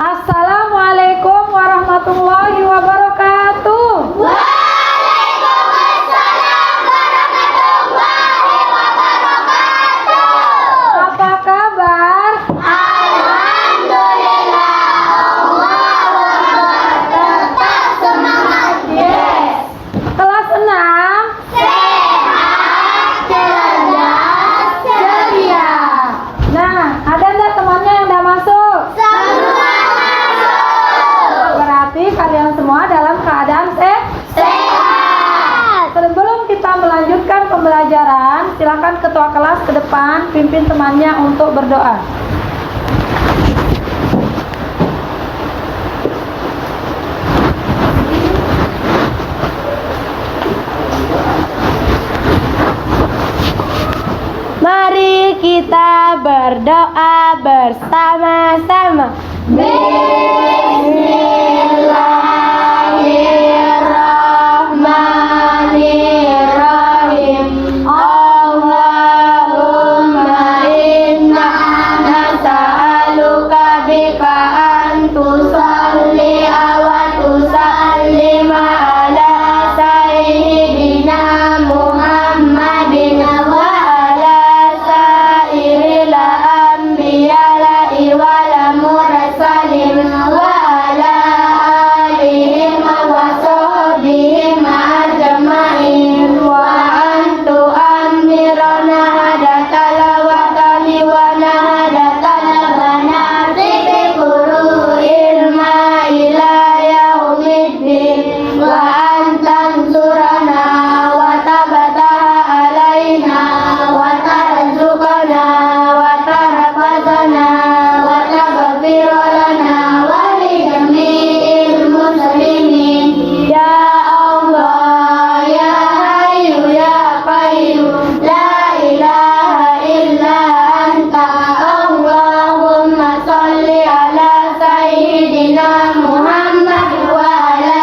Assalamualaikum warahmatullahi wabarakatuh. Waalaikumsalam warahmatullahi wabarakatuh. Apa kabar? Alhamdulillah. Allahu Akbar. Tetap semangat. Yes. Kelas 6. Sehat, cerdas, ceria. Nah, ada enggak temannya yang udah masuk? Semua masuk. Berarti kalian semua dalam keadaan Sehat. Sebelum kita melanjutkan pembelajaran, silakan ketua kelas ke depan pimpin temannya untuk berdoa. Mari kita berdoa bersama-sama. Bismillahirrahmanirrahim. Allahumma inna nas'aluka bika an tusalli wa tusallima ala sayyidina Muhammadin wa ala sairil anbiya'i wal mursalin wa ala alihim wa sahbihim ajma'in wa antu amirana hadatal watani wa nahadatal banati bi qur'il ma ila yaumiddin wa antansurana wa tabataha alaina wa tarzuqana wa tarfazana wa taghfir lana wa li jami'il muslimin ya Allah ya Hayyu ya Qayyum la ilaha illa anta Allahumma sholli ala sayyidina Muhammad wa ala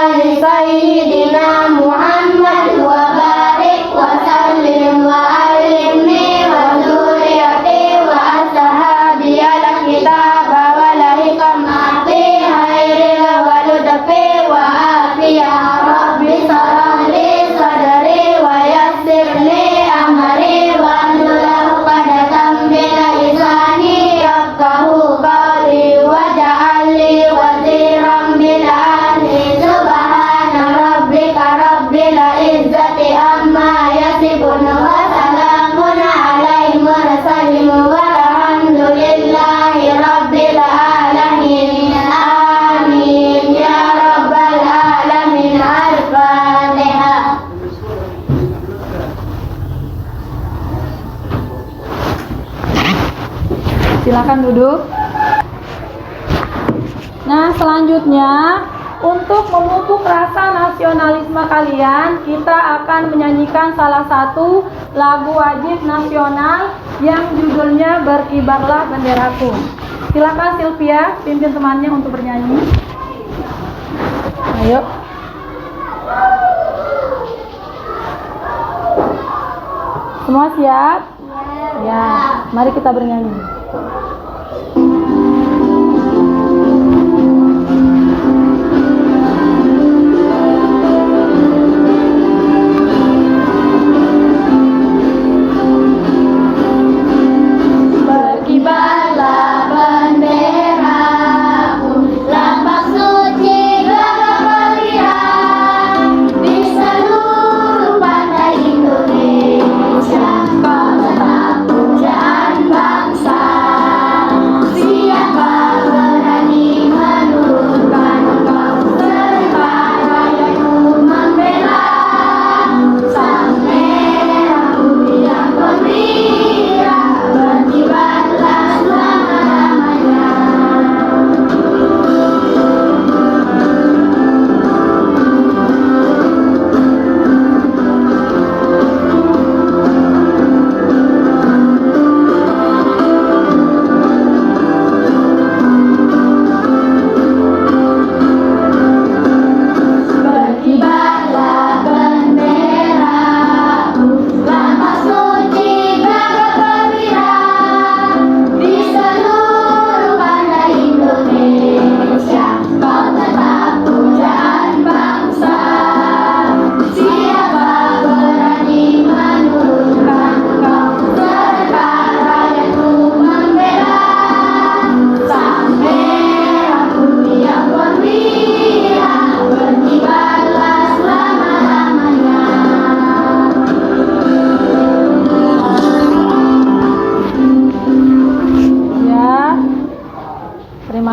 ali sayyidina Muhammad wa barik wa sallim wa alimni wa zuriyati wa ashabi ala kitaba wa lahikamati hairil waludafi wa afiya rabbi sarah li sadri wa yassir li amri wa nulahu qadatan bila isani yafqahu qawli wa ja'alli waziran min ahli subhana rabbika rabbil izzati amma yasifun wa salamun alal mursalin walhamdulillahi rabbil alamin amin ya rabbal alamin al-fatihah. Silakan duduk. Nah, selanjutnya untuk memupuk rasa nasionalisme kalian, kita akan menyanyikan salah satu lagu wajib nasional yang judulnya Berkibarlah Benderaku. Silakan Sylvia, pimpin temannya untuk bernyanyi. Ayo. Semua siap? Ya, mari kita bernyanyi. Berkibarlah benderaku, lambang suci kemeriahan di seluruh pantai Indonesia. Kau tetap pujaan bangsa.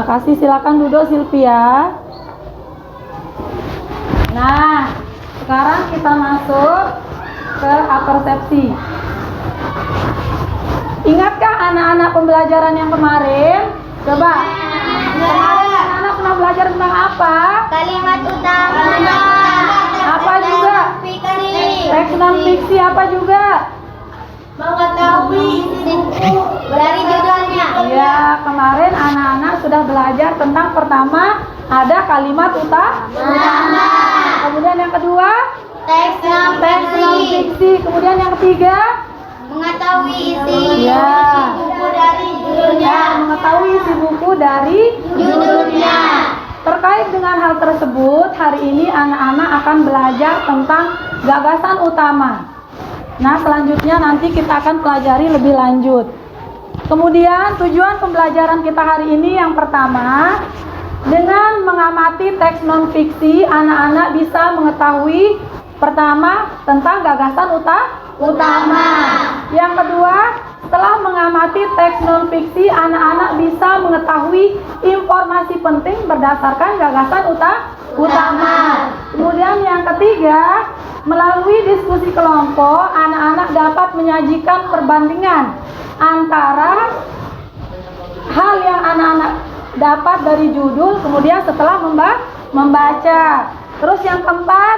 kasih, silakan duduk Sylvia. Nah, sekarang kita masuk ke apersepsi. Ingatkah anak-anak pembelajaran yang kemarin? Coba. Kemarin anak-anak pernah belajar tentang apa? Kalimat utama. Apa juga? Teks non fiksi apa juga? Mengetahui isi buku dari judulnya. Ya, kemarin anak-anak sudah belajar tentang pertama ada kalimat utama. Kemudian yang kedua, Teks non teks non fiksi. Kemudian yang ketiga, mengetahui isi Ya. buku dari judulnya. mengetahui isi buku dari Judulnya. Terkait dengan hal tersebut, hari ini anak-anak akan belajar tentang gagasan utama. Nah, selanjutnya nanti kita akan pelajari lebih lanjut. Kemudian tujuan pembelajaran kita hari ini yang pertama, dengan mengamati teks non fiksi, anak-anak bisa mengetahui pertama tentang gagasan utama. Yang kedua, setelah mengamati teks non fiksi, anak-anak bisa mengetahui informasi penting berdasarkan gagasan utama. Kemudian yang ketiga, melalui diskusi kelompok, anak-anak dapat menyajikan perbandingan antara hal yang anak-anak dapat dari judul, kemudian setelah membaca. Terus yang keempat,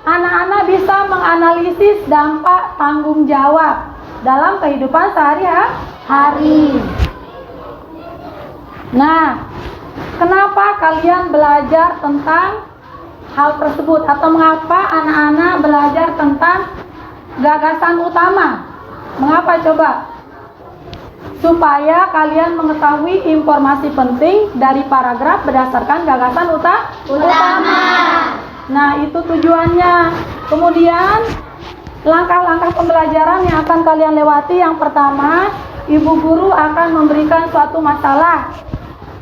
anak-anak bisa menganalisis dampak tanggung jawab dalam kehidupan sehari-hari. Nah, kenapa kalian belajar tentang hal tersebut, atau mengapa anak-anak belajar tentang gagasan utama? Mengapa coba? Supaya kalian mengetahui informasi penting dari paragraf berdasarkan gagasan utama. Nah, itu tujuannya. Kemudian langkah-langkah pembelajaran yang akan kalian lewati, yang pertama, ibu guru akan memberikan suatu masalah.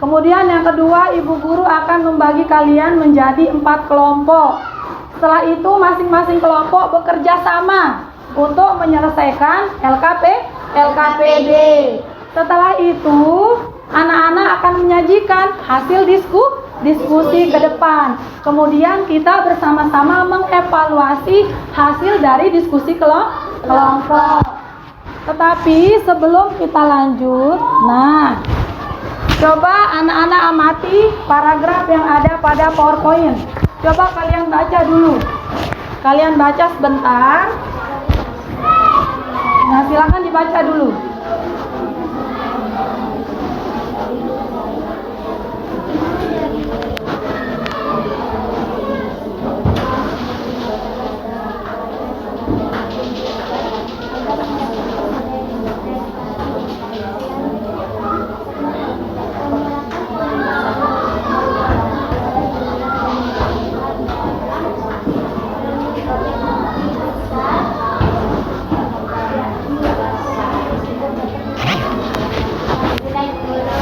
Kemudian yang kedua, ibu guru akan membagi kalian menjadi 4 kelompok. Setelah itu masing-masing kelompok bekerja sama untuk menyelesaikan LKPD. Setelah itu, anak-anak akan menyajikan hasil diskusi ke depan. Kemudian kita bersama-sama mengevaluasi hasil dari diskusi kelompok. Tetapi sebelum kita lanjut, nah, coba anak-anak amati paragraf yang ada pada PowerPoint. Coba kalian baca dulu. Kalian baca sebentar. Nah, silakan dibaca dulu.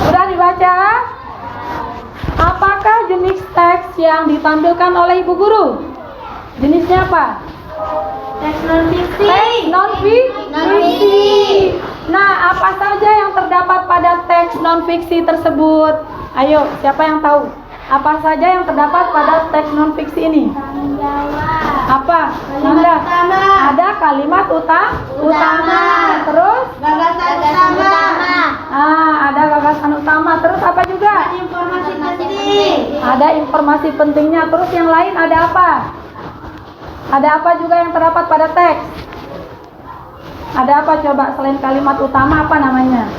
Sudah dibaca? Apakah jenis teks yang ditampilkan oleh ibu guru? Jenisnya apa? Teks non fiksi. Teks non fiksi. Nah, apa saja yang terdapat pada teks non fiksi tersebut? Ayo, siapa yang tahu? Apa saja yang terdapat pada teks non fiksi ini? Tanggung jawab. Apa? Kalimat utama. Ada kalimat utama. Terus? Gagasan utama. Ada gagasan utama. Terus apa juga? Informasi penting. Ada informasi pentingnya. Terus yang lain ada apa? Ada apa juga yang terdapat pada teks? Ada apa coba selain kalimat utama, apa namanya?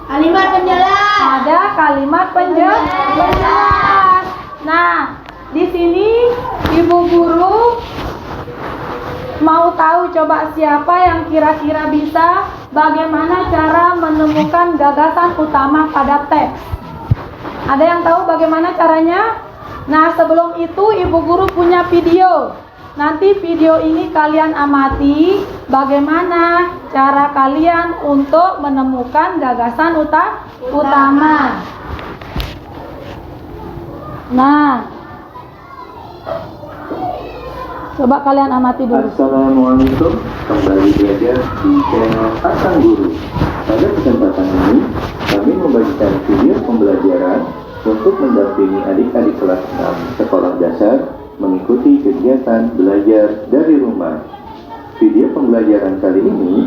Kalimat penjelas. Ada kalimat penjelas. Nah, di sini ibu guru mau tahu coba siapa yang kira-kira bisa bagaimana cara menemukan gagasan utama pada teks. Ada yang tahu bagaimana caranya? Nah, sebelum itu ibu guru punya video. Nanti video ini kalian amati bagaimana cara kalian untuk menemukan gagasan utama. Nah, coba kalian amati dulu. Assalamualaikum, kembali belajar di channel Akan Guru. Pada kesempatan ini, kami membagikan video pembelajaran untuk mendampingi adik-adik kelas 6 sekolah dasar mengikuti kegiatan belajar dari rumah. Video pembelajaran kali ini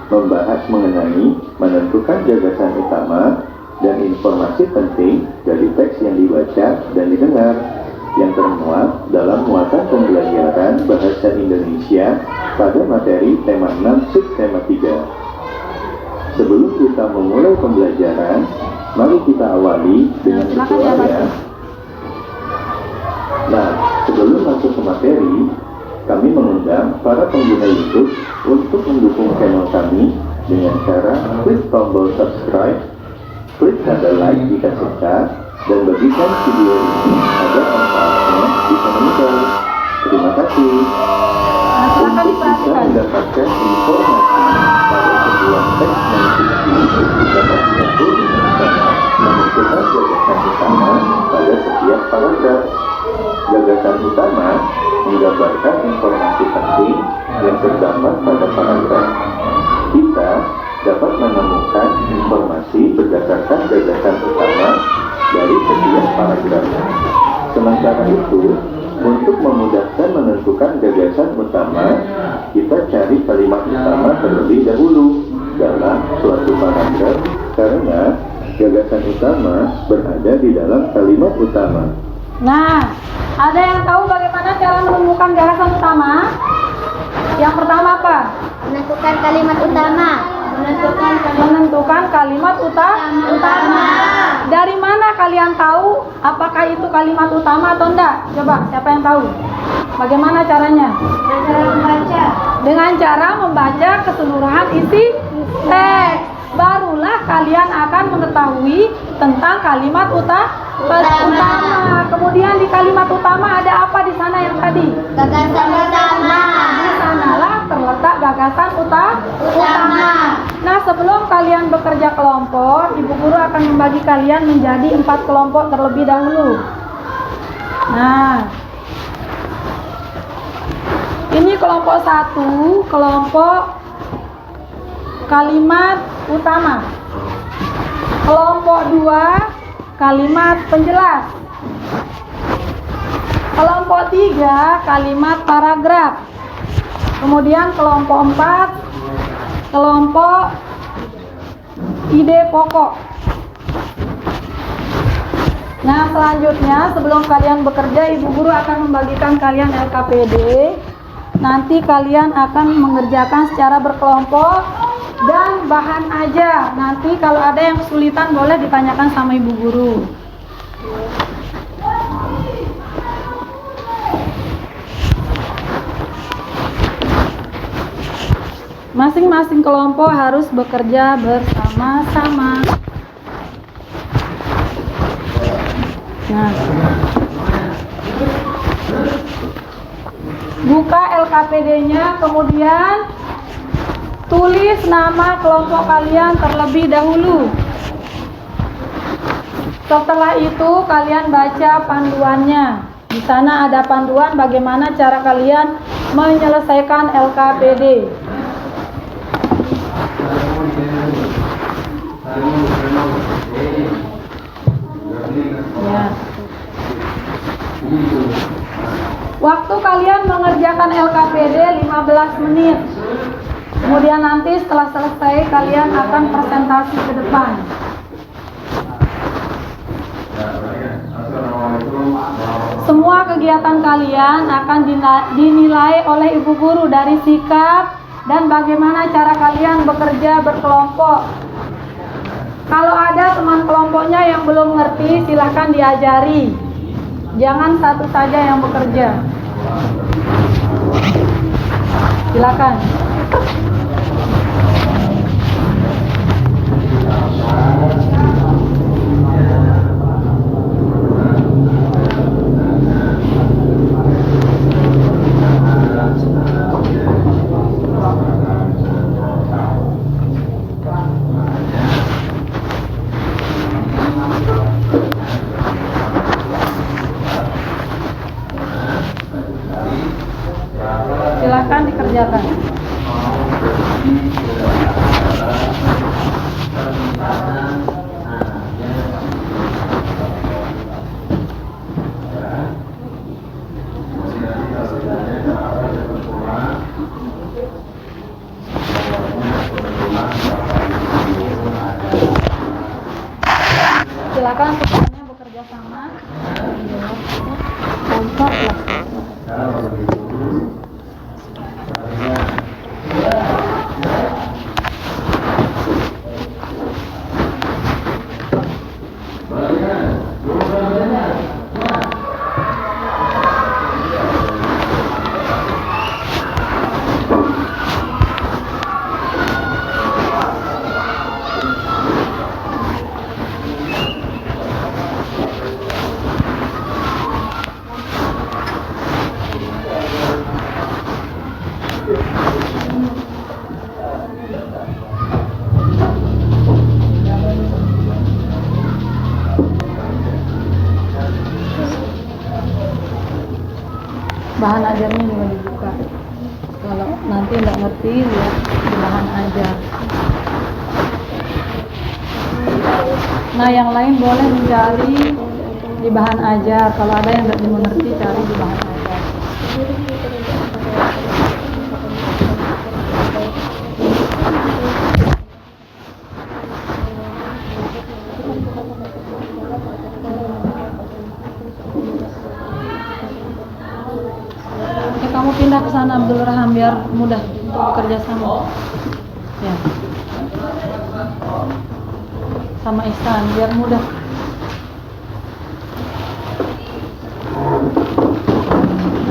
membahas mengenai menentukan gagasan utama dan informasi penting dari teks yang dibaca dan didengar yang termuat dalam muatan pembelajaran Bahasa Indonesia pada materi tema 6 subtema 3. Sebelum kita memulai pembelajaran, mari kita awali dengan berdoa ya. Nah, sebelum masuk ke materi, kami mengundang para pengguna YouTube untuk mendukung channel kami dengan cara klik tombol subscribe, klik tanda like jika suka, dan bagikan video ini agar manfaatnya bisa menyebar. Terima kasih. Untuk bisa mendapatkan informasi pada sebuah teks yang suci dapat diatur dengan cara menentukan gagasan utama pada setiap paragraf. Gagasan utama menggambarkan informasi penting yang terdapat pada paragraf. Kita dapat menemukan informasi berdasarkan gagasan utama dari setiap paragraf. Sementara itu, untuk memudahkan menentukan gagasan utama, kita cari kalimat utama terlebih dahulu dalam suatu paragraf karena gagasan utama berada di dalam kalimat utama. Nah, ada yang tahu bagaimana cara menemukan gagasan utama? Yang pertama apa? Menentukan kalimat utama. Menentukan kalimat utama. Dari mana kalian tahu apakah itu kalimat utama atau enggak? Coba, siapa yang tahu? Bagaimana caranya? Dengan cara membaca keseluruhan isi teks. Barulah kalian akan mengetahui tentang kalimat utama. Kemudian di kalimat utama ada apa di sana yang tadi? Gagasan utama. Di sanalah terletak gagasan utama. Nah, sebelum kalian bekerja kelompok, ibu guru akan membagi kalian menjadi 4 kelompok terlebih dahulu. Nah, ini kelompok 1, kelompok kalimat utama. Kelompok 2, kalimat penjelas. Kelompok 3, kalimat paragraf. Kemudian kelompok 4, kelompok ide pokok. Nah, selanjutnya sebelum kalian bekerja, ibu guru akan membagikan kalian LKPD. Nanti kalian akan mengerjakan secara berkelompok dan bahan aja. Nanti kalau ada yang kesulitan boleh ditanyakan sama ibu guru. Masing-masing kelompok harus bekerja bersama-sama. Nah, buka LKPD-nya, kemudian tulis nama kelompok kalian terlebih dahulu. Setelah itu kalian baca panduannya. Di sana ada panduan bagaimana cara kalian menyelesaikan LKPD. Ya. Waktu kalian mengerjakan LKPD 15 menit. Kemudian nanti setelah selesai kalian akan presentasi ke depan. Semua kegiatan kalian akan dinilai oleh ibu guru dari sikap dan bagaimana cara kalian bekerja berkelompok. Kalau ada teman kelompoknya yang belum ngerti, silahkan diajari. Jangan satu saja yang bekerja. Silakan. Silakan dikerjakan. silakan semuanya bekerja sama. Kompak lah. Bahan ajarnya juga dibuka. Kalau nanti nggak ngerti, lihat di bahan ajar. Nah, yang lain boleh mencari di bahan ajar. Kalau ada yang nggak dimengerti, cari di bahan ajar. Oke, kamu pindah ke sana Abdul Raham biar mudah untuk bekerja sama. Ya. Sama Ihsan biar mudah.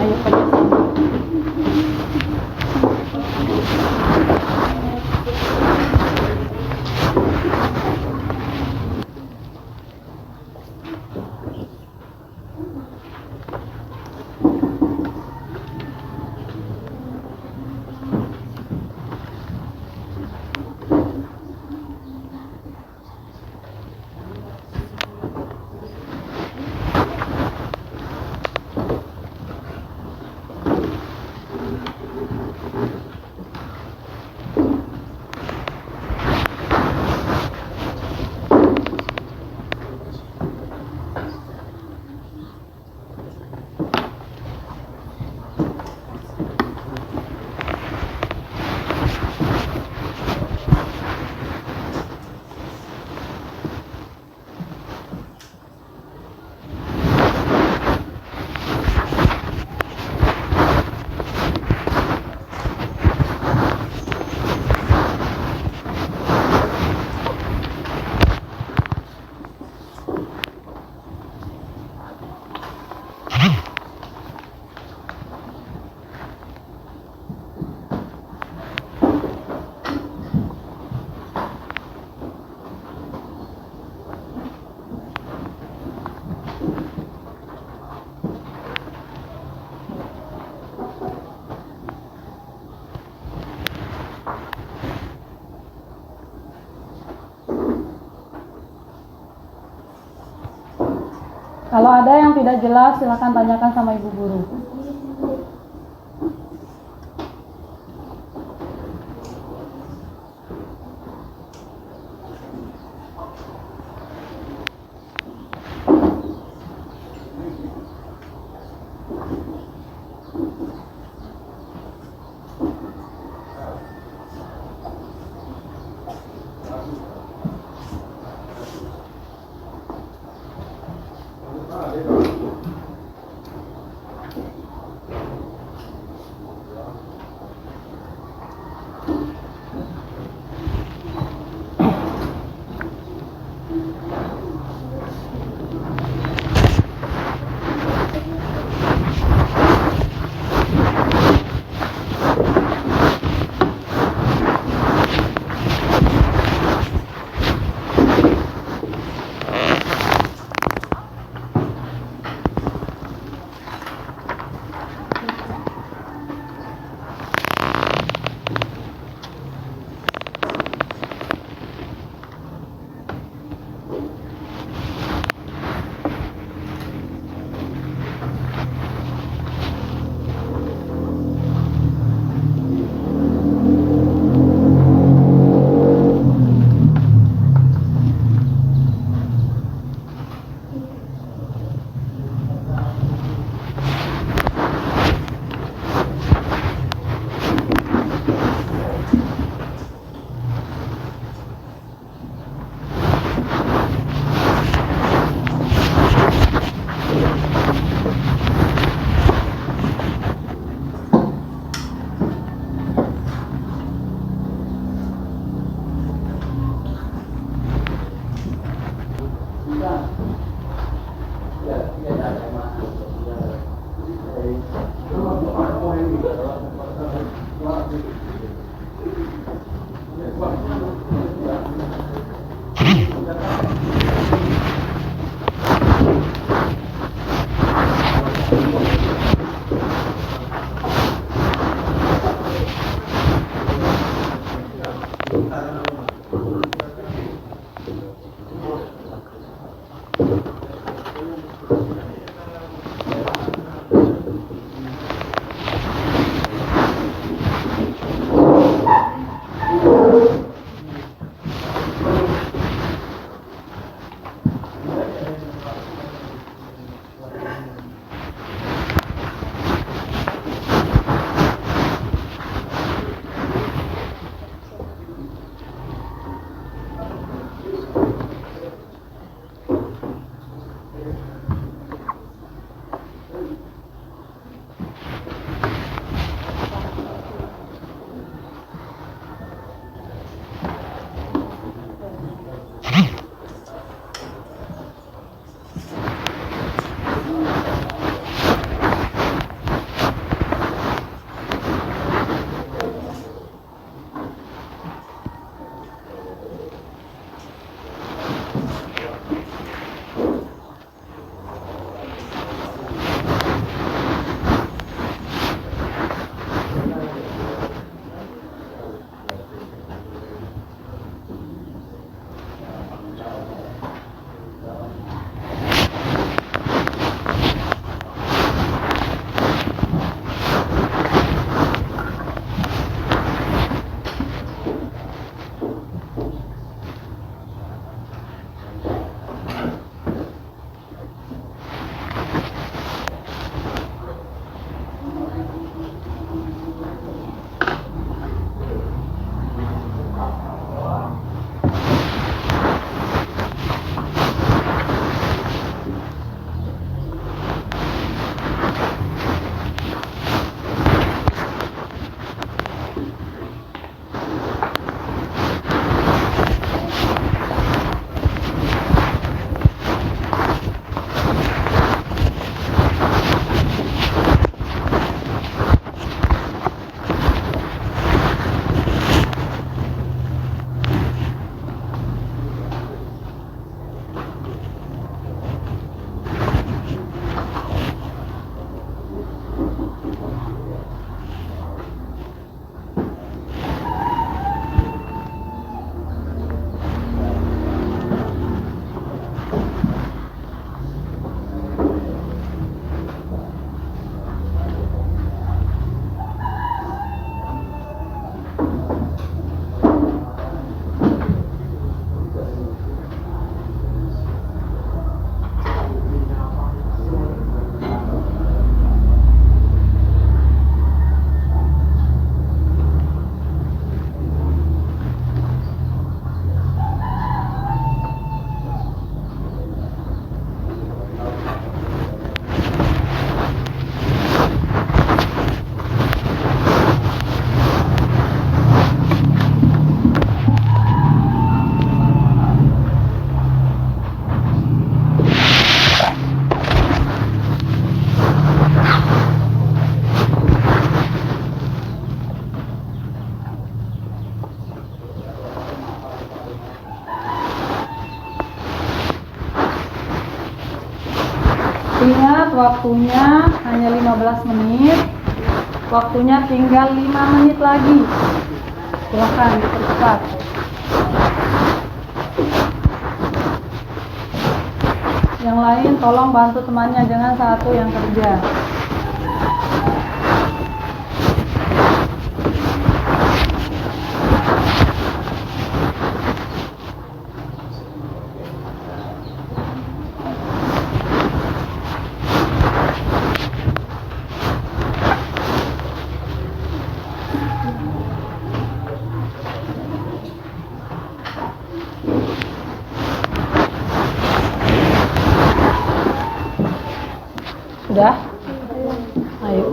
Ayo kerja sama. Kalau ada yang tidak jelas, silakan tanyakan sama ibu guru. Ingat waktunya hanya 15 menit. Waktunya tinggal 5 menit lagi. Silakan dipercepat. Yang lain tolong bantu temannya, jangan satu yang kerja. Sudah? Ayo.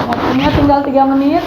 Waktunya tinggal 3 menit.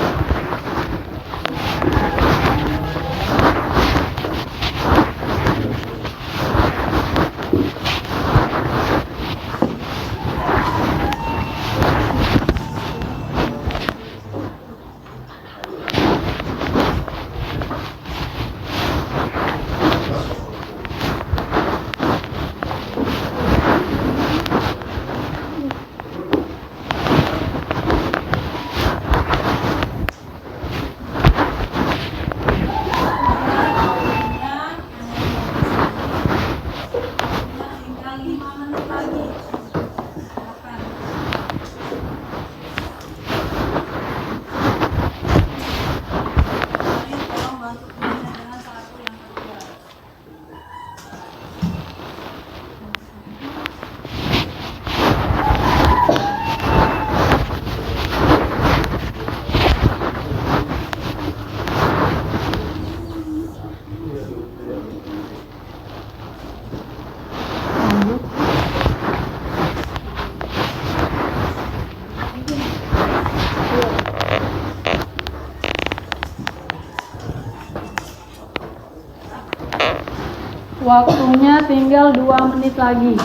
Waktunya tinggal 2 menit lagi.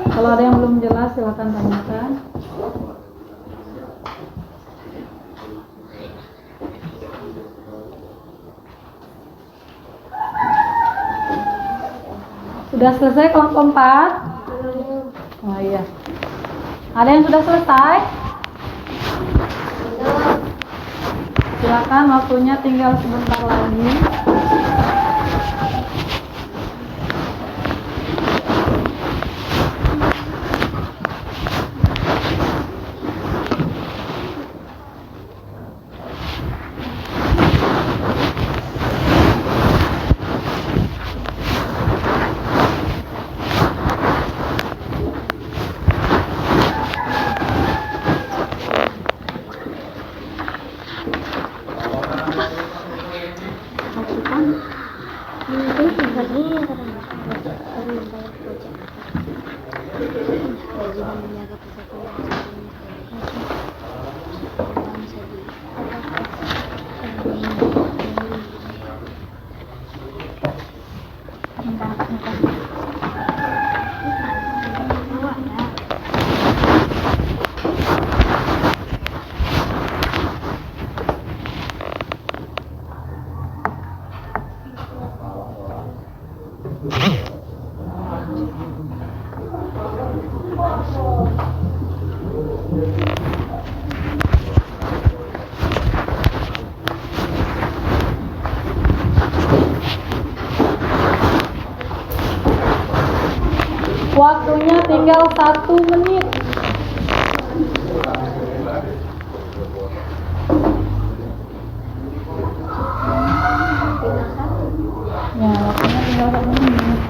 Kalau ada yang belum jelas silakan tanyakan. Sudah selesai kelompok 4? Oh iya. Ada yang sudah selesai? Silakan, waktunya tinggal sebentar lagi. Waktunya tinggal 1 menit. Ya, waktunya tinggal 1 menit.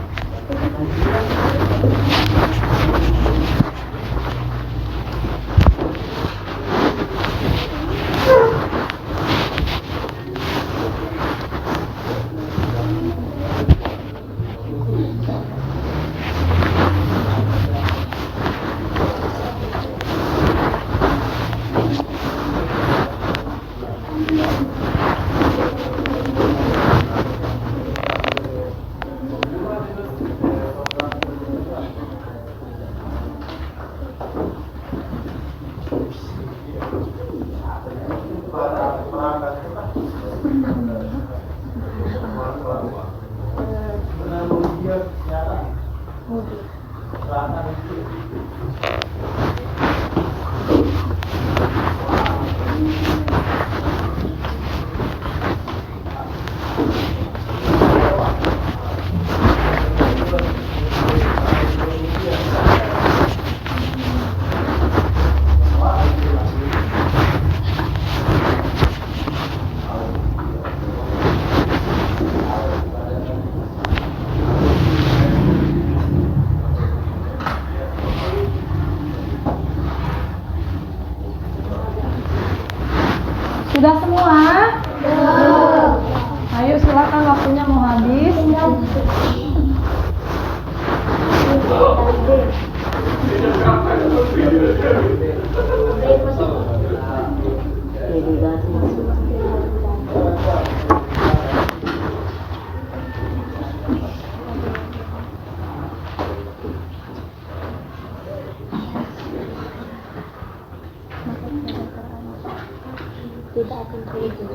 Sudah semua? Ayo silakan, waktunya mau habis. Tidak akan terwujud.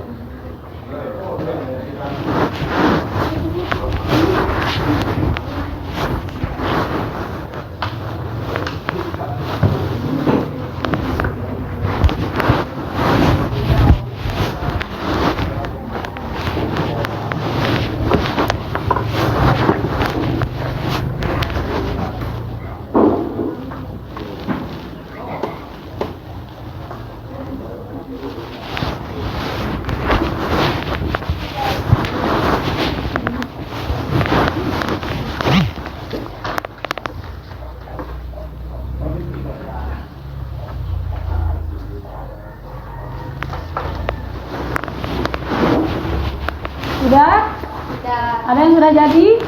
Sudah? Ada yang sudah jadi?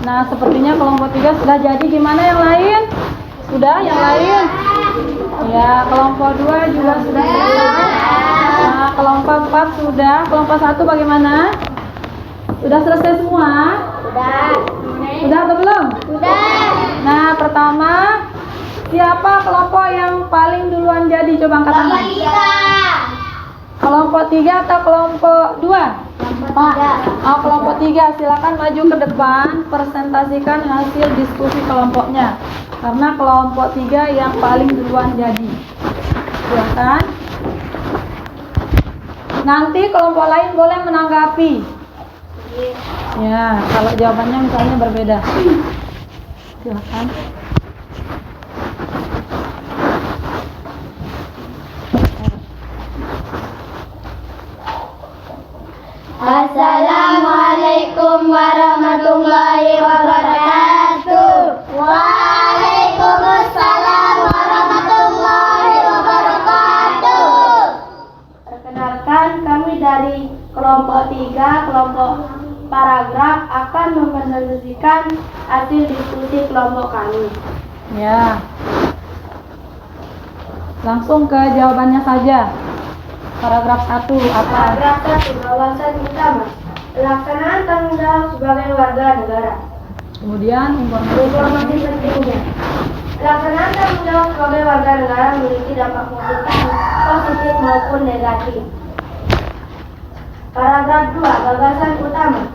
Nah, sepertinya kelompok 3 sudah jadi. Gimana yang lain? Sudah? Yang lain? Ya, kelompok 2 juga sudah selesai. Nah, kelompok 4 sudah. Kelompok 1 bagaimana? Sudah selesai semua? Sudah. Sudah atau belum? Sudah. Nah, pertama, siapa kelompok yang paling duluan jadi? Coba angkat tangan. Kelompok 3 atau kelompok 2? Oh, kelompok 3, silakan maju ke depan, presentasikan hasil diskusi kelompoknya. Karena kelompok 3 yang paling duluan jadi. Silakan. Nanti kelompok lain boleh menanggapi. Ya, kalau jawabannya misalnya berbeda. Silakan. Assalamualaikum warahmatullahi wabarakatuh. Waalaikumsalam warahmatullahi wabarakatuh. Perkenalkan, kami dari kelompok 3, kelompok paragraf akan mempresentasikan hasil diskusi kelompok kami. Ya. Langsung ke jawabannya saja. Paragraf 1 apa? Paragraf 1, bahasan utama. Pelaksanaan tanggung jawab sebagai warga negara. Kemudian Informasi pentingnya. Pelaksanaan tanggung jawab sebagai warga negara memiliki dampak positif maupun negatif. Paragraf 2, gagasan utama.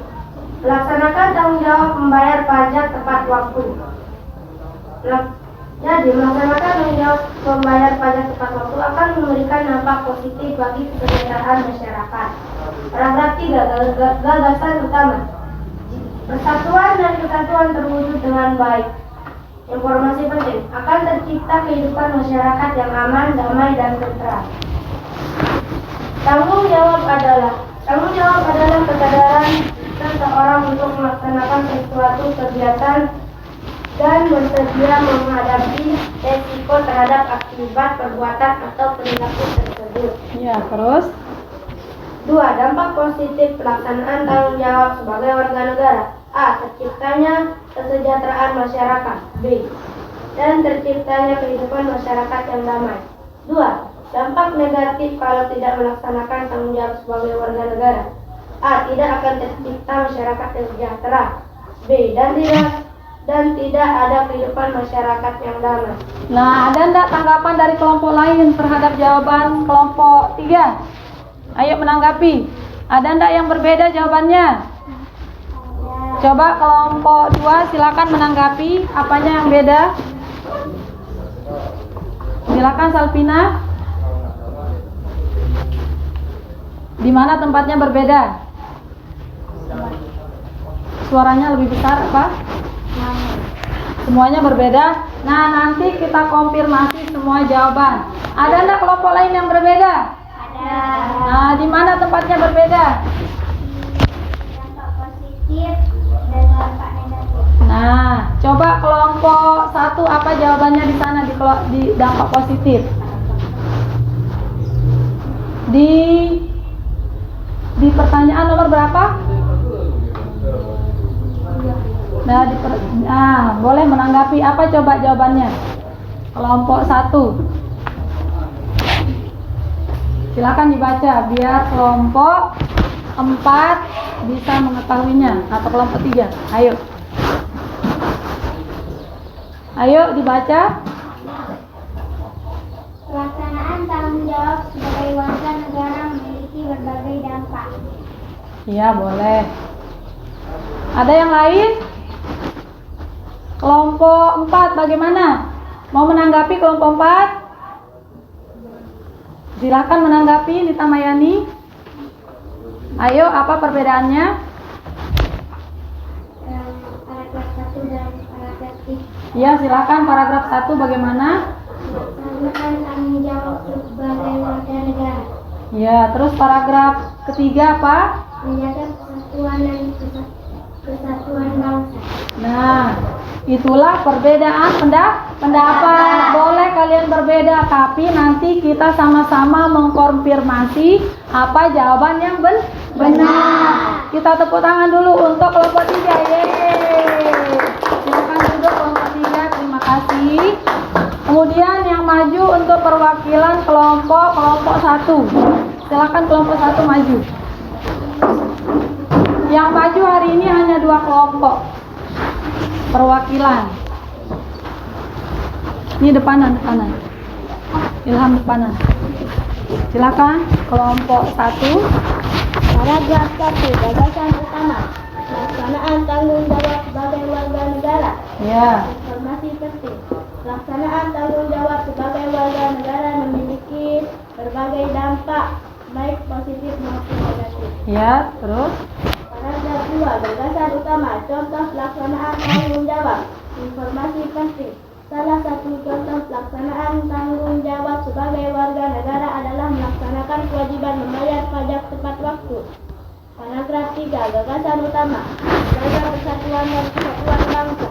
Melaksanakan tanggung jawab membayar pajak tepat waktu. Jadi, melaksanakan tanggung jawab membayar pajak tepat waktu akan memberikan dampak positif bagi kesejahteraan masyarakat. Paragraf 3, gagasan utama. Persatuan dan kesatuan terwujud dengan baik. Informasi penting, akan tercipta kehidupan masyarakat yang aman, damai, dan tentram. Tanggung jawab adalah kesadaran seseorang untuk melaksanakan sesuatu kegiatan dan bersedia menghadapi resiko terhadap akibat perbuatan atau perilaku tersebut. Ya, terus 2. Dampak positif pelaksanaan tanggung jawab sebagai warga negara. A. Terciptanya kesejahteraan masyarakat. B. Dan terciptanya kehidupan masyarakat yang damai. 2. Dampak negatif kalau tidak melaksanakan tanggung jawab sebagai warga negara. A. Tidak akan tercipta masyarakat yang sejahtera. B. Dan tidak ada kehidupan masyarakat yang damai. Nah, ada enggak tanggapan dari kelompok lain terhadap jawaban kelompok 3? Ayo menanggapi. Ada enggak yang berbeda jawabannya? Coba kelompok 2 silakan menanggapi apanya yang beda. Silakan Salvina. Di mana tempatnya berbeda? Suaranya lebih besar apa? Semuanya berbeda. Nah, nanti kita konfirmasi semua jawaban. Ada enggak kelompok lain yang berbeda? Ada. Nah, di mana tempatnya berbeda? Dampak positif dan dampak negatif. Nah, coba kelompok 1 apa jawabannya di sana di dampak positif? Di pertanyaan nomor berapa? Nah, boleh menanggapi apa coba jawabannya? Kelompok 1. Silakan dibaca biar kelompok 4 bisa mengetahuinya atau kelompok 3. Ayo. Ayo dibaca. Pelaksanaan tanggung jawab sebagai warga negara memiliki berbagai dampak. Iya, boleh. Ada yang lain? Kelompok 4 bagaimana? Mau menanggapi kelompok 4? Silakan menanggapi Nita Mayani. Ayo, apa perbedaannya? Paragraf 1 dan paragraf 3. Ya, silakan paragraf 1 bagaimana? Melaksanakan tanggung jawab sebagai warga negara. Ya, terus paragraf ketiga apa? Menjaga persatuan dan kesatuan bangsa. Nah, itulah perbedaan pendapat. Boleh kalian berbeda, tapi nanti kita sama-sama mengkonfirmasi apa jawaban yang benar. Kita tepuk tangan dulu untuk kelompok 3. Yeay. Silakan duduk kelompok 3. Terima kasih. Kemudian yang maju untuk perwakilan kelompok 1. Silakan kelompok 1 maju. Yang maju hari ini hanya 2 kelompok perwakilan. Ini depanan. Ilham depanan. Silakan kelompok 1. Paragraf 1. Gagasan utama. Pelaksanaan tanggung jawab sebagai warga negara. Ya. Informasi penting. Pelaksanaan tanggung jawab sebagai warga negara memiliki berbagai dampak, baik positif maupun negatif. Ya, terus Paragraf 2. Gagasan utama. Contoh pelaksanaan tanggung jawab. Informasi penting. Salah satu contoh pelaksanaan tanggung jawab sebagai warga negara adalah melaksanakan kewajiban membayar pajak tepat waktu. Paragraf 3. Gagasan utama. Menjaga persatuan dan kesatuan bangsa.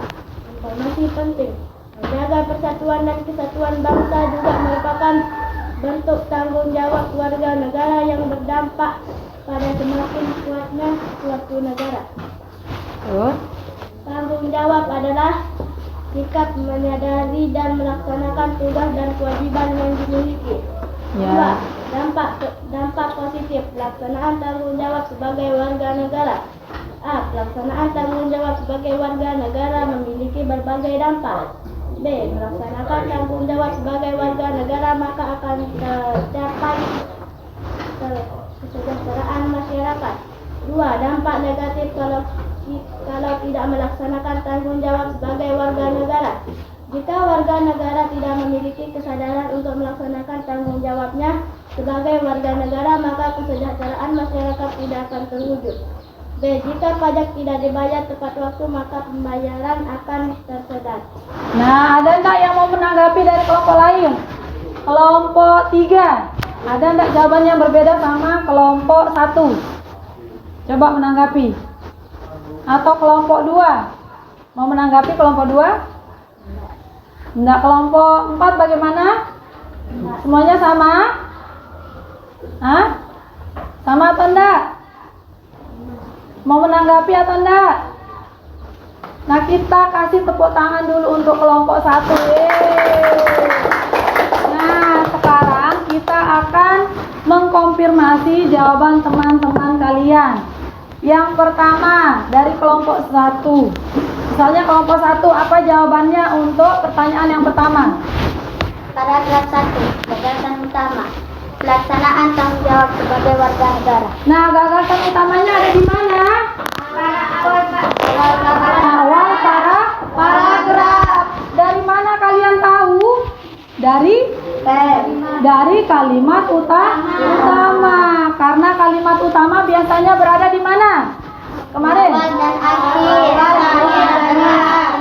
Informasi penting. Menjaga persatuan dan kesatuan bangsa juga merupakan bentuk tanggung jawab warga negara yang berdampak pada semakin kuatnya suatu negara. terus Tanggung jawab adalah sikap menyadari dan melaksanakan tugas dan kewajiban yang dimiliki. ya. 2. Dampak positif pelaksanaan tanggung jawab sebagai warga negara. A. Pelaksanaan tanggung jawab sebagai warga negara memiliki berbagai dampak. B. Melaksanakan tanggung jawab sebagai warga negara maka akan tercapai kesejahteraan masyarakat. 2. Dampak negatif kalau tidak melaksanakan tanggung jawab sebagai warga negara. Jika warga negara tidak memiliki kesadaran untuk melaksanakan tanggung jawabnya sebagai warga negara, maka kesejahteraan masyarakat tidak akan terwujud. B. Jika pajak tidak dibayar tepat waktu, maka pembayaran akan tersendat. Nah, ada enggak yang mau menanggapi dari kelompok lain? Kelompok 3. Ada enggak jawaban yang berbeda sama kelompok 1? Coba menanggapi. Atau kelompok 2? Mau menanggapi kelompok 2? Enggak. Kelompok 4 bagaimana? Semuanya sama? Hah? Sama atau enggak? Mau menanggapi atau enggak? Nah, kita kasih tepuk tangan dulu untuk kelompok 1. Nah, sekarang kita akan mengkonfirmasi jawaban teman-teman kalian. Yang pertama dari kelompok 1. Misalnya kelompok 1, apa jawabannya untuk pertanyaan yang pertama? Paragraf 1. Gagasan utama. Pelaksanaan tanggung jawab sebagai warga negara. Nah, gagasan utamanya ada di mana? Awal paragraf. Dari mana kalian tahu? Dari kalimat utama. Karena kalimat utama biasanya berada di mana? Kemarin? Dan akhir.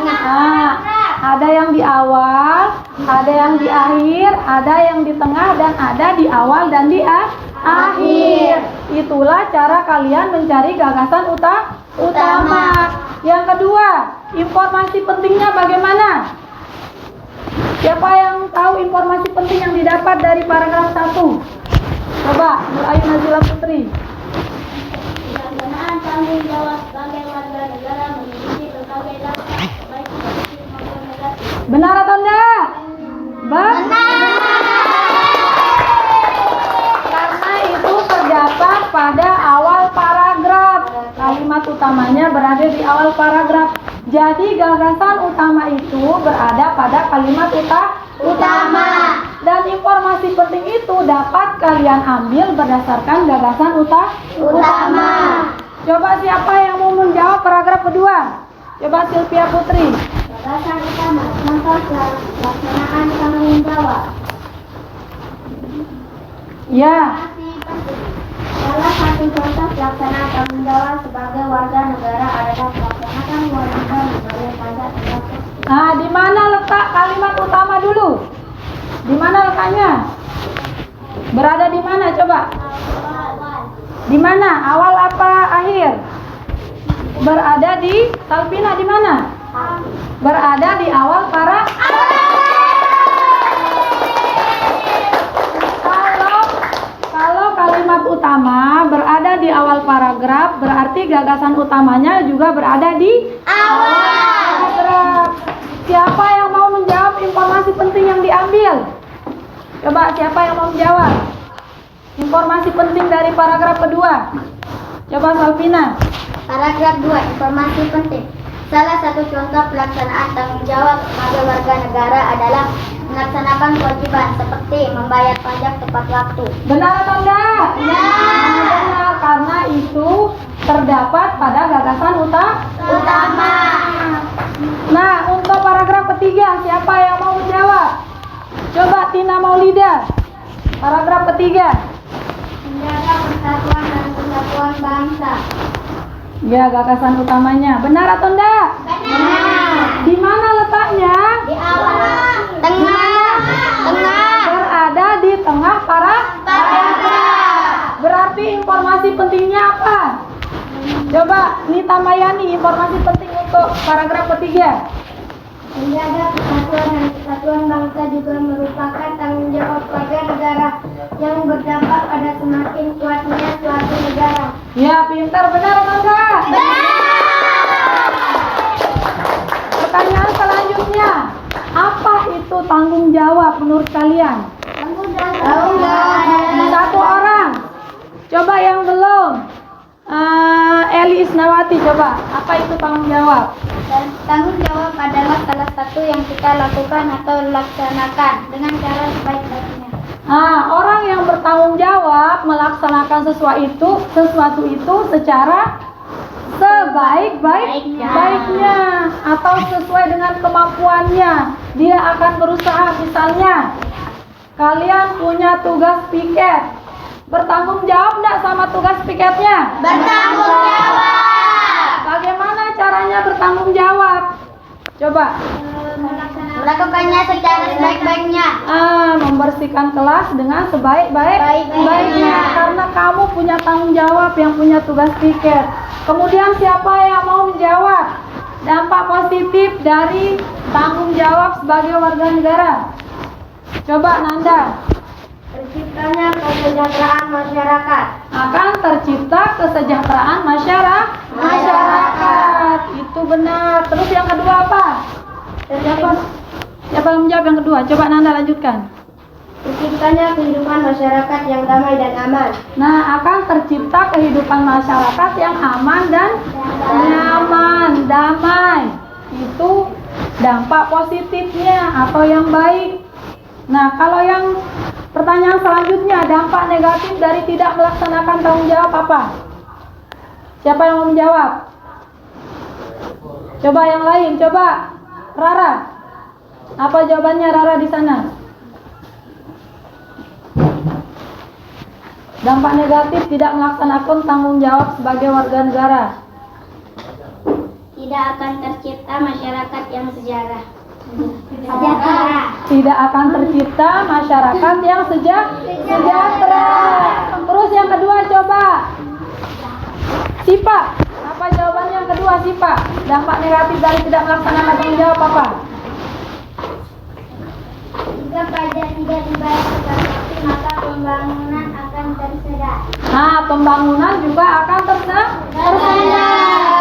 Nah, ada yang di awal, ada yang di akhir, ada yang di tengah, dan ada di awal dan di akhir. Itulah cara kalian mencari gagasan utama. Yang kedua, informasi pentingnya bagaimana? Siapa yang tahu informasi penting yang didapat dari paragraf 1? Coba, Nur Ayu Nazila Putri. Pelaksanaan tanggung jawab sebagai warga negara memiliki berbagai dampak, baik positif maupun negatif. Benar atau enggak? Karena itu terdapat pada awal paragraf. Kalimat utamanya berada di awal paragraf. Jadi gagasan utama itu berada pada kalimat utama. Dan informasi penting itu dapat kalian ambil berdasarkan gagasan utama. Coba siapa yang mau menjawab paragraf kedua? Coba Sylvia Putri. Gagasan utama. Contoh pelaksanaan tanggung jawab. Ya. Salah satu contoh pelaksanaan tanggung jawab sebagai warga negara adalah pelaksanaan kewajiban membayar pajak terhadap. Nah, di mana letak kalimat utama dulu? Di mana letaknya? Berada di mana coba? Di mana? Awal apa akhir? Berada di Talpina di mana? Berada di awal Kalau kalimat utama berada di awal paragraf, berarti gagasan utamanya juga berada di awal paragraf. Siapa yang mau menjawab informasi penting yang diambil? Coba siapa yang mau menjawab? Informasi penting dari paragraf kedua. Coba Salvina. Paragraf 2. Informasi penting. Salah satu contoh pelaksanaan tanggung jawab sebagai warga negara adalah melaksanakan kewajiban seperti membayar pajak tepat waktu. Benar atau enggak? Benar, karena itu terdapat pada gagasan utama. Nah, untuk paragraf ketiga, siapa yang mau menjawab? Coba Tina Maulida. Paragraf ketiga. Menjaga persatuan dan kesatuan bangsa. Ya, gagasan utamanya. Benar atau enggak? Benar. Di mana letaknya? Di awal. Tengah. Berada di tengah paragraf. Berarti informasi pentingnya apa? Coba Nita Mayani, informasi penting untuk paragraf ketiga. Menjaga persatuan dan kesatuan bangsa juga merupakan tanggung jawab warga negara yang berdampak pada semakin kuatnya suatu negara. Ya, pintar. Benar atau enggak? Pertanyaan selanjutnya, apa itu tanggung jawab menurut kalian? Tanggung jawab. Satu orang. Coba yang belum. Eli Isnawati, coba. Apa itu tanggung jawab? Dan tanggung jawab adalah salah satu yang kita lakukan atau laksanakan dengan cara sebaik-baiknya. Orang yang bertanggung jawab melaksanakan sesuatu itu secara sebaik-baiknya atau sesuai dengan kemampuannya. Dia akan berusaha, misalnya kalian punya tugas piket. Bertanggung jawab enggak sama tugas piketnya? Bertanggung jawab. Bagaimana caranya bertanggung jawab? Coba. Melakukannya secara sebaik-baiknya. Membersihkan kelas dengan sebaik-baiknya. Karena kamu punya tanggung jawab yang punya tugas piket. Kemudian siapa yang mau menjawab dampak positif dari tanggung jawab sebagai warga negara? Coba Nanda. Terciptanya kesejahteraan masyarakat. Akan tercipta kesejahteraan masyarakat. Itu benar. Terus yang kedua apa? Siapa yang menjawab yang kedua? Coba Nanda lanjutkan. Terciptanya kehidupan masyarakat yang damai dan aman. Nah, akan tercipta kehidupan masyarakat yang aman dan nyaman, damai. Itu dampak positifnya atau yang baik. Nah, kalau yang pertanyaan selanjutnya, dampak negatif dari tidak melaksanakan tanggung jawab apa? Siapa yang mau menjawab? Coba yang lain, coba Rara. Apa jawabannya Rara di sana? Dampak negatif tidak melaksanakan tanggung jawab sebagai warga negara. Tidak akan tercipta masyarakat yang sejahtera. Tidak akan tercipta masyarakat yang sejahtera. Terus yang kedua coba Sipa. Apa jawabannya yang kedua Sipa? Dampak negatif dari tidak melaksanakan tanggung jawab apa? Jika pajak tidak dibayar tepat waktu, maka pembangunan akan tersendat. Nah, pembangunan juga akan tersendat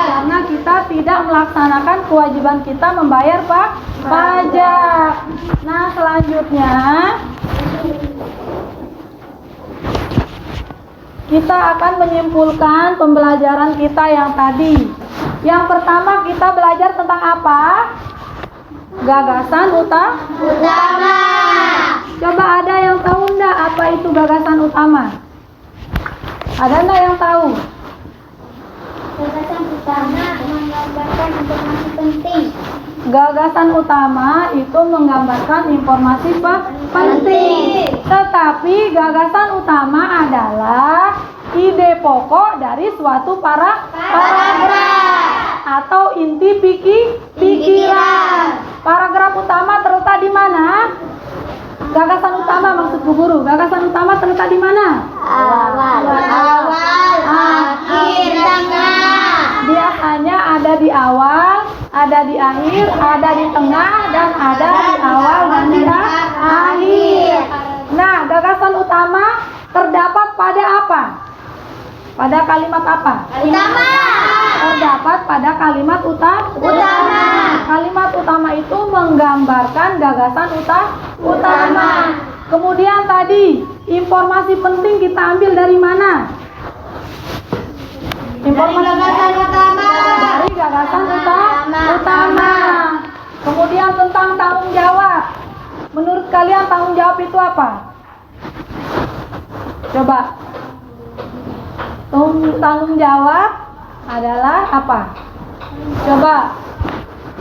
karena kita tidak melaksanakan kewajiban kita membayar pajak. Nah, selanjutnya kita akan menyimpulkan pembelajaran kita yang tadi. Yang pertama kita belajar tentang apa? Gagasan utama. Coba ada yang tahu enggak apa itu gagasan utama? Ada enggak yang tahu? Gagasan utama menggambarkan informasi penting. Gagasan utama itu menggambarkan informasi penting. Tetapi gagasan utama adalah ide pokok dari suatu paragraf atau inti pikiran. Paragraf utama terletak di mana? Gagasan utama maksud Bu Guru. Gagasan utama terletak di mana? Awal, akhir, tengah. Biasanya ada di awal, ada di akhir, ada di tengah, dan ada di awal dan di akhir. Nah, gagasan utama terdapat pada apa? Pada kalimat apa? Utama. Terdapat pada kalimat utama. Kalimat utama itu menggambarkan gagasan utama. Kemudian tadi informasi penting kita ambil dari mana? Gagasan utama. Dari gagasan utama. Kemudian tentang tanggung jawab. Menurut kalian tanggung jawab itu apa? Coba. Tanggung jawab adalah apa? Coba.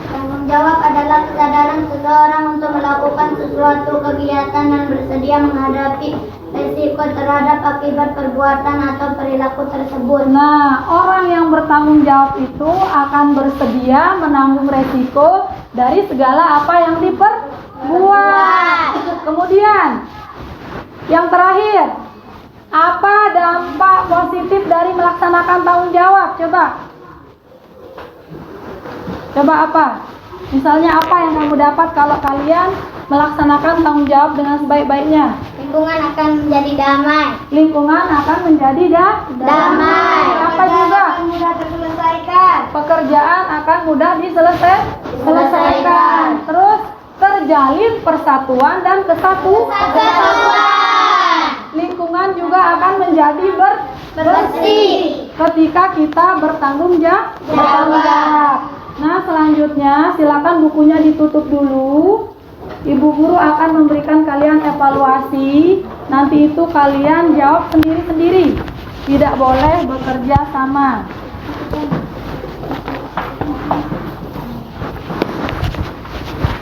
Tanggung jawab adalah kesadaran seseorang untuk melakukan sesuatu kegiatan dan bersedia menghadapi resiko terhadap akibat perbuatan atau perilaku tersebut. Nah, orang yang bertanggung jawab itu akan bersedia menanggung resiko dari segala apa yang diperbuat. Kemudian, yang terakhir, apa dampak positif dari melaksanakan tanggung jawab? Coba apa? Misalnya apa yang kamu dapat kalau kalian melaksanakan tanggung jawab dengan sebaik-baiknya? Lingkungan akan menjadi damai. Lingkungan akan menjadi damai. Apa juga? Mudah terselesaikan. Pekerjaan akan mudah diselesaikan. Terus terjalin persatuan dan kesatuan. Lingkungan juga akan menjadi bersih ketika kita bertanggung jawab. Nah, selanjutnya silakan bukunya ditutup dulu. Ibu guru akan memberikan kalian evaluasi. Nanti itu kalian jawab sendiri-sendiri. Tidak boleh bekerja sama.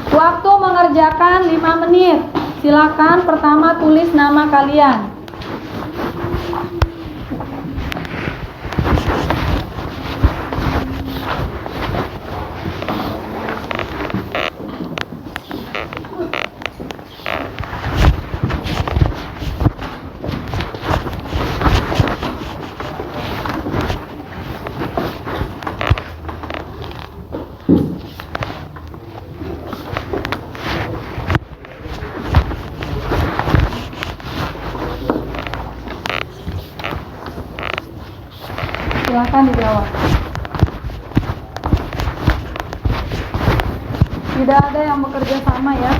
Waktu mengerjakan 5 menit. Silakan pertama tulis nama kalian. Silakan dijawab. Tidak ada yang bekerja sama ya.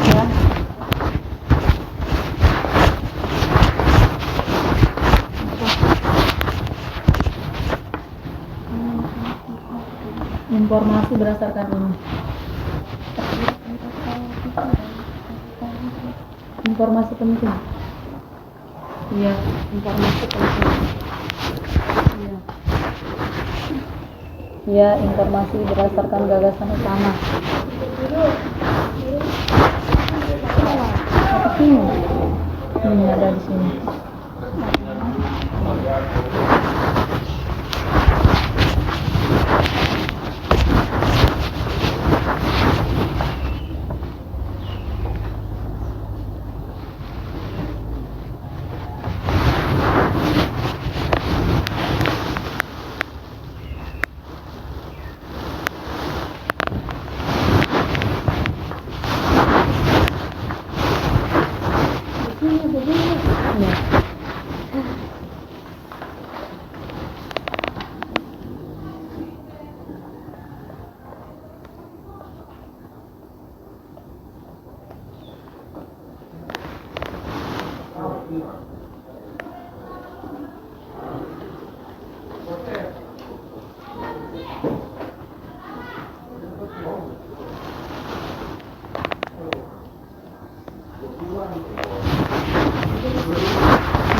Ya. Informasi berdasarkan ini. Informasi penting. Iya, informasi penting. Iya. Iya, informasi berdasarkan gagasan utama. Ini ada di sini.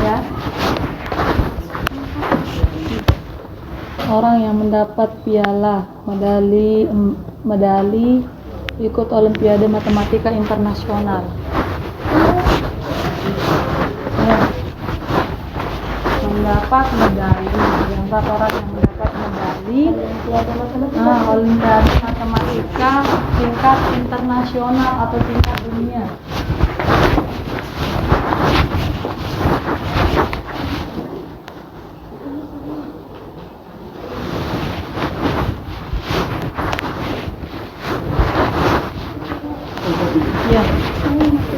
Ya. Orang yang mendapat piala medali ikut Olimpiade Matematika Internasional. Ya. Mendapat medali, dianggap orang yang mendapat medali. Bali. Olimpiade Matematika tingkat internasional atau tingkat dunia. Ya,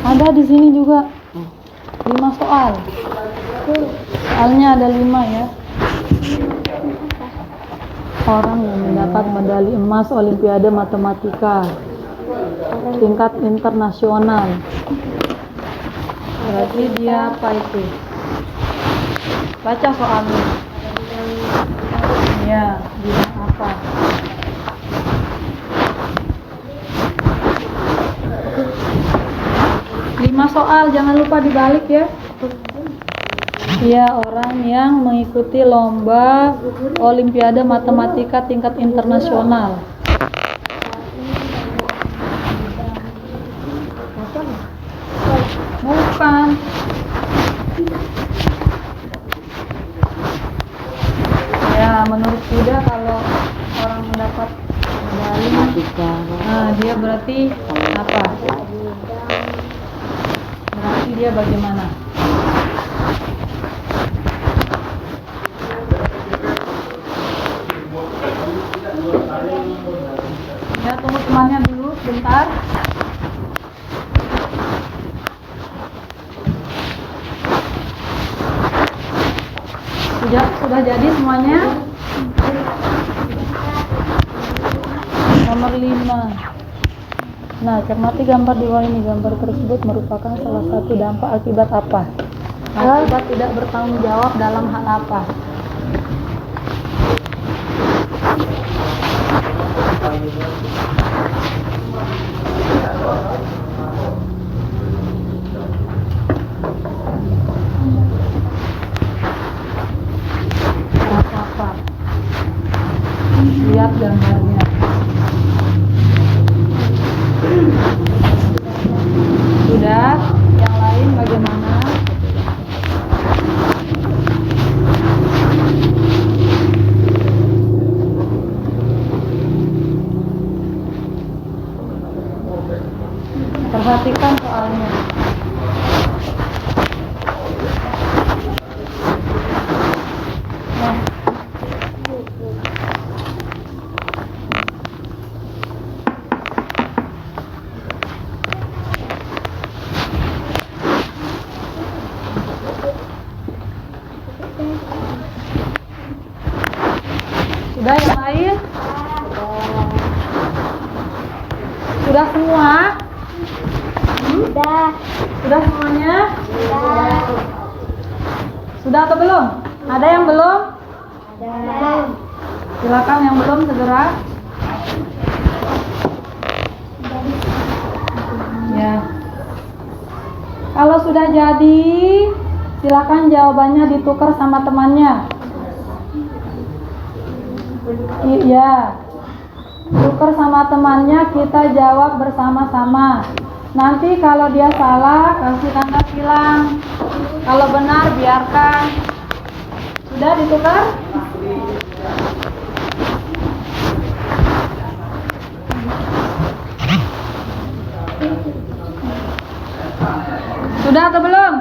ada di sini juga 5 soal. Soalnya ada 5 ya. Orang yang mendapat medali emas Olimpiade Matematika tingkat internasional. Berarti dia apa itu? Baca soalnya. Ya, bidang apa? Lima soal, jangan lupa dibalik ya. Dia orang yang mengikuti lomba Olimpiade Matematika tingkat internasional. Bukan. Ya, menurut Kuda kalau orang mendapat medali, nah dia berarti apa? Berarti dia bagaimana? Ya, tunggu temannya dulu sebentar. Sudah jadi semuanya? Nomor 5. Nah, cermati gambar di bawah ini. Gambar tersebut merupakan salah satu dampak akibat apa? Akibat tidak bertanggung jawab dalam hal apa? Apa? Lihat gambarnya. Sudah? Yang lain bagaimana? Perhatikan soalnya. Nah. Sudah yang lain? Sudah semua? Sudah semuanya? Sudah atau belum? Ada yang belum? Silakan yang belum segera. Ya. Kalau sudah jadi, silakan jawabannya ditukar sama temannya. Iya. Tukar sama temannya, kita jawab bersama-sama. Nanti kalau dia salah, kasih tanda silang. Kalau benar, biarkan. Sudah ditukar? Sudah atau belum?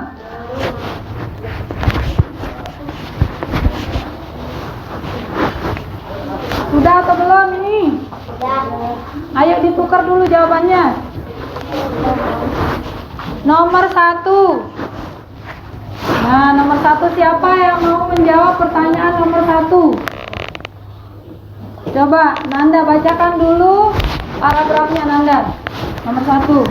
Sudah atau belum ini? Ayo ditukar dulu jawabannya. Nomor 1. Nah, nomor 1 siapa yang mau menjawab pertanyaan nomor 1? Coba Nanda bacakan dulu paragrafnya Nanda. Nomor 1.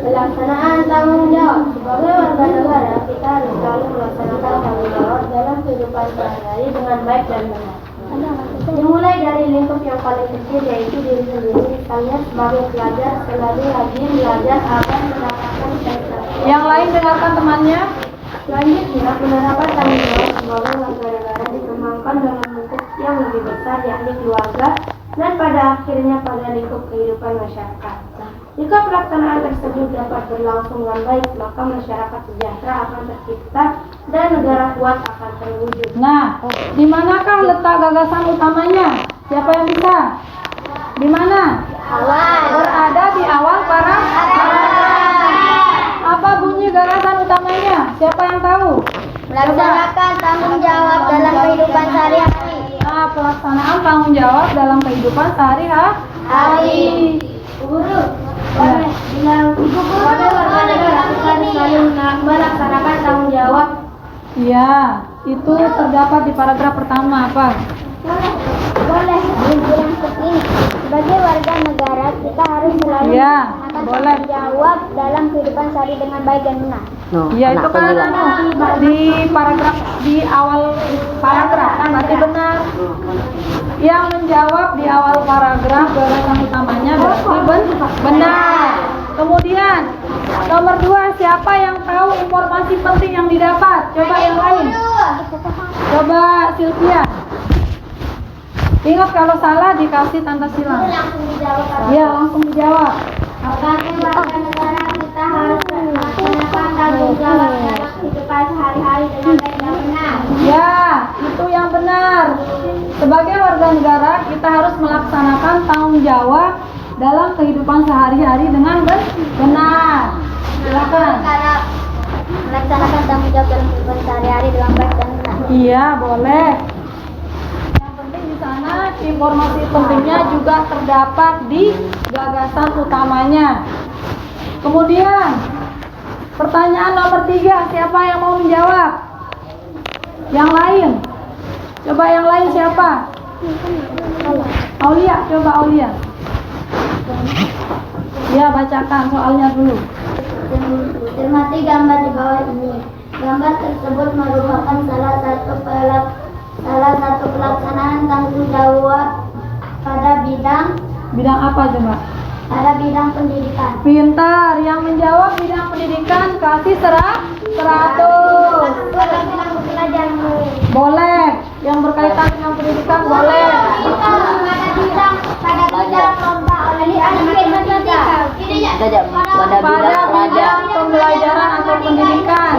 Pelaksanaan tanggung jawab. Sebagai warga negara, kita harus selalu melaksanakan tanggung jawab dalam kehidupan sehari-hari dengan baik dan benar. Dimulai dari lingkup yang paling kecil, yaitu diri sendiri. Misalnya sebagai pelajar, selalu rajin belajar agar mendapatkan prestasi. Yang lain dengarkan temannya. Selanjutnya, penerapan tanggung jawab sebagai warga negara dikembangkan dalam lingkup yang lebih besar, yakni keluarga, dan pada akhirnya pada lingkup kehidupan masyarakat. Jika pelaksanaan tersebut dapat berlangsung dengan baik, maka masyarakat sejahtera akan tercipta dan negara kuat akan terwujud. Nah, di manakah letak gagasan utamanya? Siapa yang bisa? Di mana? Berada di awal paragraf. Apa bunyi gagasan utamanya? Siapa yang tahu? Melaksanakan tanggung jawab dalam kehidupan sehari-hari. Nah, pelaksanaan tanggung jawab dalam kehidupan sehari-hari. Guru, boleh bilang pada warga negara kita selalu melaksanakan tanggung jawab. Iya, itu terdapat di paragraf pertama, apa? Boleh dibilang seperti ini. Sebagai warga negara kita harus selalu Iya, melaksanakan boleh. tanggung jawab dalam kehidupan sehari dengan baik dan benar. Iya, itu kan di paragraf di awal paragraf kan berarti benar. Yang menjawab di awal paragraf gagasan utamanya berarti benar. Kemudian nomor 2, siapa yang tahu informasi penting yang didapat? Coba yang lain. Coba Sylvia. Ingat kalau salah dikasih tanda silang. Langsung dijawab. Iya, langsung dijawab. Sebagai warga negara kita harus melaksanakan tanggung jawab dalam kehidupan sehari-hari dengan baik dan benar. Ya, itu yang benar. Sebagai warga negara, kita harus melaksanakan tanggung jawab dalam kehidupan sehari-hari dengan benar. Silakan. Melaksanakan tanggung jawab dalam kehidupan sehari-hari dengan baik dan benar. Iya, boleh. Yang penting di sana informasi pentingnya juga terdapat di gagasan utamanya. Kemudian, pertanyaan nomor 3, siapa yang mau menjawab? Yang lain. Coba yang lain siapa? Aulia, coba Aulia. Ya, bacakan soalnya dulu. Cermati gambar di bawah ini. Gambar tersebut merupakan salah satu pelaksanaan tanggung jawab pada bidang Bidang apa coba? pendidikan. Pintar, yang menjawab bidang pendidikan kasih 100. Boleh, yang berkaitan dengan pendidikan boleh. Pada bidang lomba Pada bidang pembelajaran atau pendidikan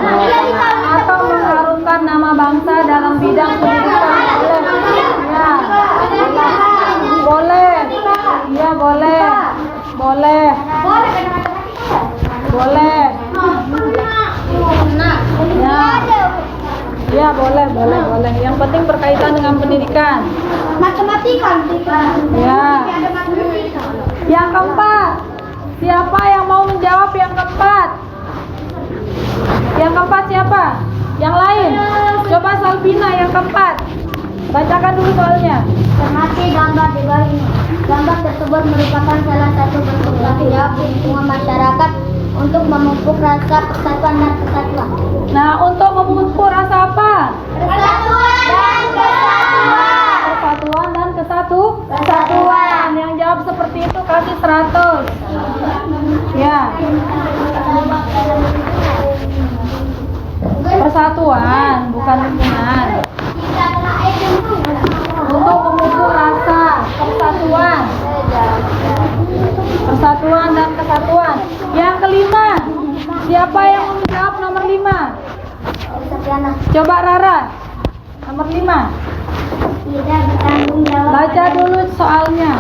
atau mengharumkan nama bangsa dalam bidang pendidikan boleh. Ya, boleh. Boleh. Boleh. Ya, boleh. Yang penting berkaitan dengan pendidikan. matematika. Ya. Yang keempat, siapa yang mau menjawab yang keempat? Yang keempat siapa? Yang lain? Coba Salvina yang keempat. Bacakan dulu soalnya. Cermati gambar di bawah ini. Gambar tersebut merupakan salah satu bentuk tanggung jawab di lingkungan masyarakat untuk memupuk rasa persatuan dan kesatuan. Nah, untuk memupuk rasa apa? Persatuan dan kesatuan. Yang jawab seperti itu kasih 100. Ya. Persatuan, bukan lingkungan. Untuk memupuk rasa persatuan dan kesatuan. Yang kelima, siapa yang menjawab nomor 5? Coba Rara, nomor 5. Tidak bertanggung jawab. Baca dulu soalnya.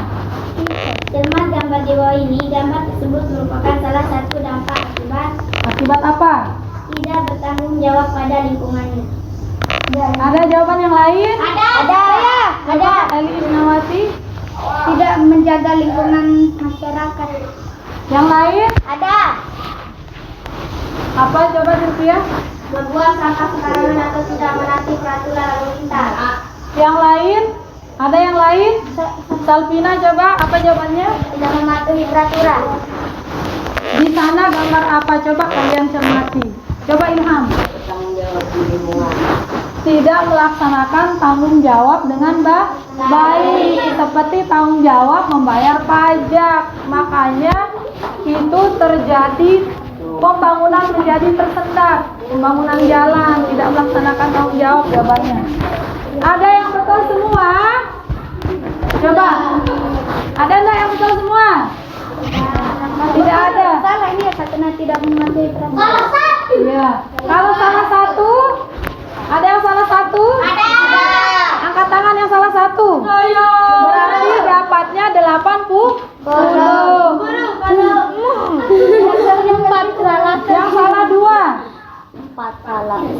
Cermat gambar di bawah ini. Gambar tersebut merupakan salah satu dampak Akibat apa? tidak bertanggung jawab pada lingkungannya. Ada jawaban yang lain? Ada. Eli Isnawati. Tidak menjaga lingkungan masyarakat. Yang lain? Ada. Apa coba Sylvia? Membuang sampah sembarangan atau tidak menaati peraturan lalu lintas. Yang lain? Ada yang lain? Salvina coba apa jawabannya? Tidak mematuhi peraturan. Di sana gambar apa? Coba kalian cermati. Coba Ilham. Tidak melaksanakan tanggung jawab dengan baik, seperti tanggung jawab membayar pajak. Makanya itu terjadi pembangunan menjadi tersendat, pembangunan jalan, tidak melaksanakan tanggung jawab jawabannya. Ada yang betul semua? Coba. Ada enggak yang betul semua? Tidak karena tidak mematuhi peraturan. Salah satu. Iya. Kalau salah satu, ada yang salah satu? Ada. Angkat tangan yang salah satu. Berarti dapatnya 80. Yang salah dua.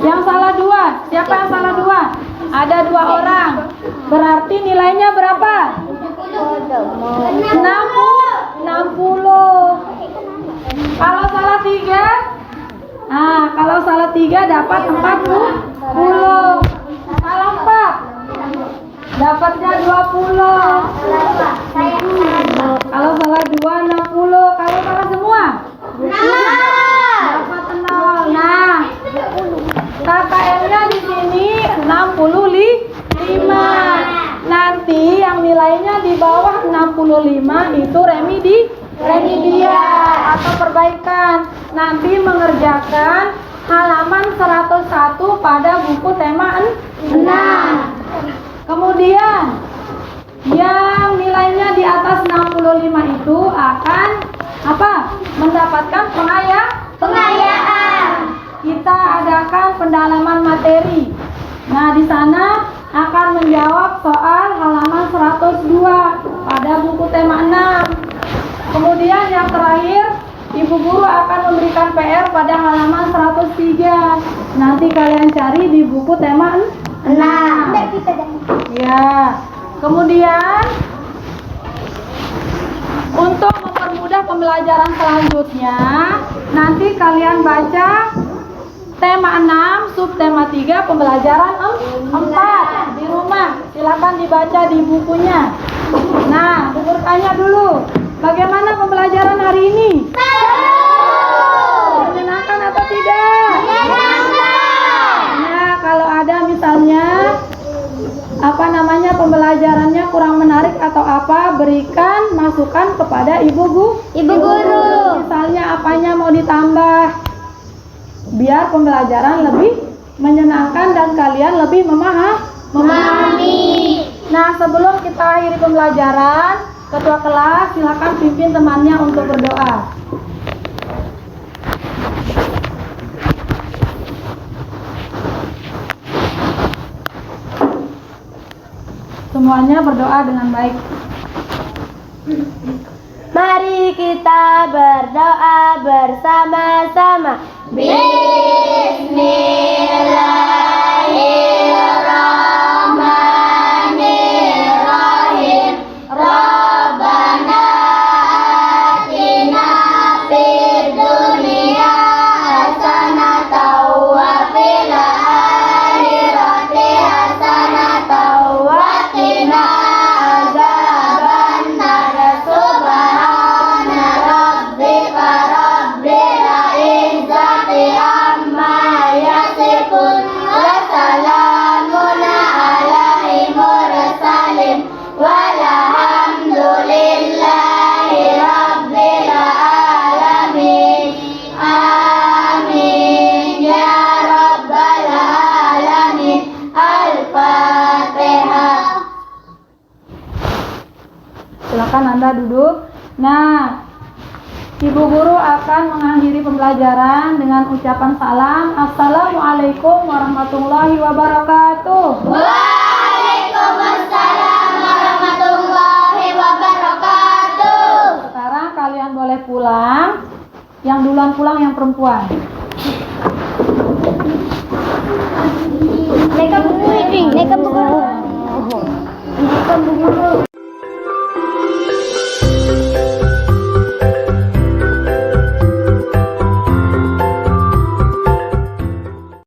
Yang salah dua. Siapa yang salah dua? Ada 2 orang. Berarti nilainya berapa? 60. Kalau salah 3? Nah, kalau salah 3 dapat 40. Salah 4 dapatnya 20. Kalau salah 2 60. Kalau salah semua dapat 0. Nah, KKM-nya di sini 65. Nanti yang nilainya di bawah 65 itu remedia atau perbaikan. Nanti mengerjakan halaman 101 pada buku tema 6. Kemudian yang nilainya di atas 65 itu akan mendapatkan pengayaan. Kita adakan pendalaman materi. Nah, di sana akan menjawab soal halaman 102 pada buku tema 6. Kemudian yang terakhir, Ibu Guru akan memberikan PR pada halaman 103. Nanti kalian cari di buku tema 6. Ya. Kemudian untuk mempermudah pembelajaran selanjutnya, nanti kalian baca tema 6, subtema 3, pembelajaran 4 di rumah. Silakan dibaca di bukunya. Nah, bertanya dulu, bagaimana pembelajaran hari ini? Menyenangkan atau tidak? Nah, kalau ada misalnya pembelajarannya kurang menarik atau apa, berikan masukan kepada ibu guru. Misalnya apanya mau ditambah, biar pembelajaran lebih menyenangkan dan kalian lebih memahami. Nah, sebelum kita akhiri pembelajaran, ketua kelas silakan pimpin temannya untuk berdoa. Semuanya berdoa dengan baik. Mari kita berdoa bersama-sama. Bismillahirrahmanirrahim. Rabbana atina fid dunya hasanatan wa fil akhirati hasanatan wa qina azabannar. Subhana rabbika rabbil izzati amma yasifun wa salamun alal mursalin walhamdulillahi rabbil alamin. Amin ya rabbal alamin. Al-Fatihah. Silakan Anda duduk. Nah, Ibu Guru akan mengakhiri pembelajaran dengan ucapan salam. Assalamualaikum warahmatullahi wabarakatuh. Waalaikumsalam warahmatullahi wabarakatuh. Sekarang kalian boleh pulang. Yang duluan pulang yang perempuan. Mereka Bu Guru.